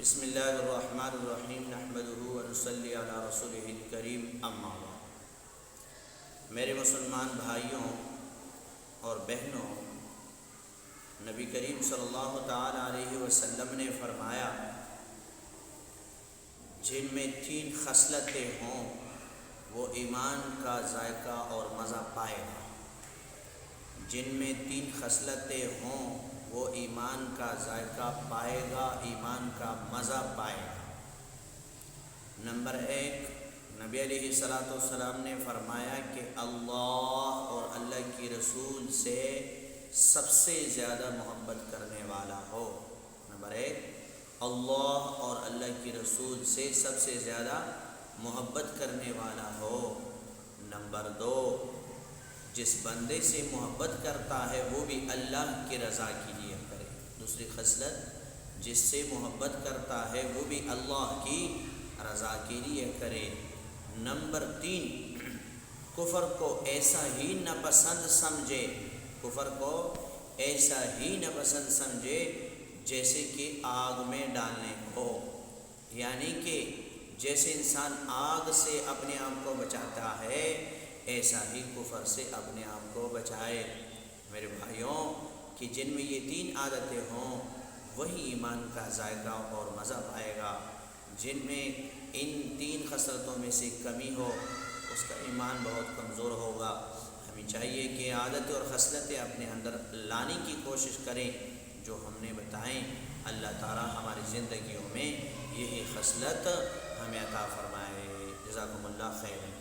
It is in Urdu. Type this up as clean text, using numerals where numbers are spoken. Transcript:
بسم اللہ الرحمن الرحیم نحمدہ ونصلی علی رسولہ الکریم اما بعد۔ میرے مسلمان بھائیوں اور بہنوں، نبی کریم صلی اللہ تعالی علیہ وسلم نے فرمایا جن میں 3 خصلتیں ہوں وہ ایمان کا ذائقہ اور مزہ پائے گا۔ جن میں 3 خصلتیں ہوں وہ ایمان کا ذائقہ پائے گا، ایمان کا مزہ پائے گا۔ نمبر 1، نبی علیہ السلام نے فرمایا کہ اللہ اور اللہ کی رسول سے سب سے زیادہ محبت کرنے والا ہو۔ نمبر 1، اللہ اور اللہ کی رسول سے سب سے زیادہ محبت کرنے والا ہو۔ نمبر 2، جس بندے سے محبت کرتا ہے وہ بھی اللہ کی رضا کے لیے کرے۔ دوسری خصلت، جس سے محبت کرتا ہے وہ بھی اللہ کی رضا کے لیے کرے۔ نمبر 3، کفر کو ایسا ہی ناپسند سمجھے، کفر کو ایسا ہی ناپسند سمجھے جیسے کہ آگ میں ڈالنے کو، یعنی کہ جیسے انسان آگ سے اپنے آپ کو بچاتا ہے ایسا ہی کفر سے اپنے آپ کو بچائے۔ میرے بھائیوں، کہ جن میں یہ 3 عادتیں ہوں وہی ایمان کا ذائقہ اور مزہ پائے گا۔ جن میں ان 3 خصلتوں میں سے کمی ہو اس کا ایمان بہت کمزور ہوگا۔ ہمیں چاہیے کہ عادتیں اور خصلتیں اپنے اندر لانے کی کوشش کریں جو ہم نے بتائیں۔ اللہ تعالی ہماری زندگیوں میں یہی خصلت ہمیں عطا فرمائے۔ جزاکم اللہ خیر۔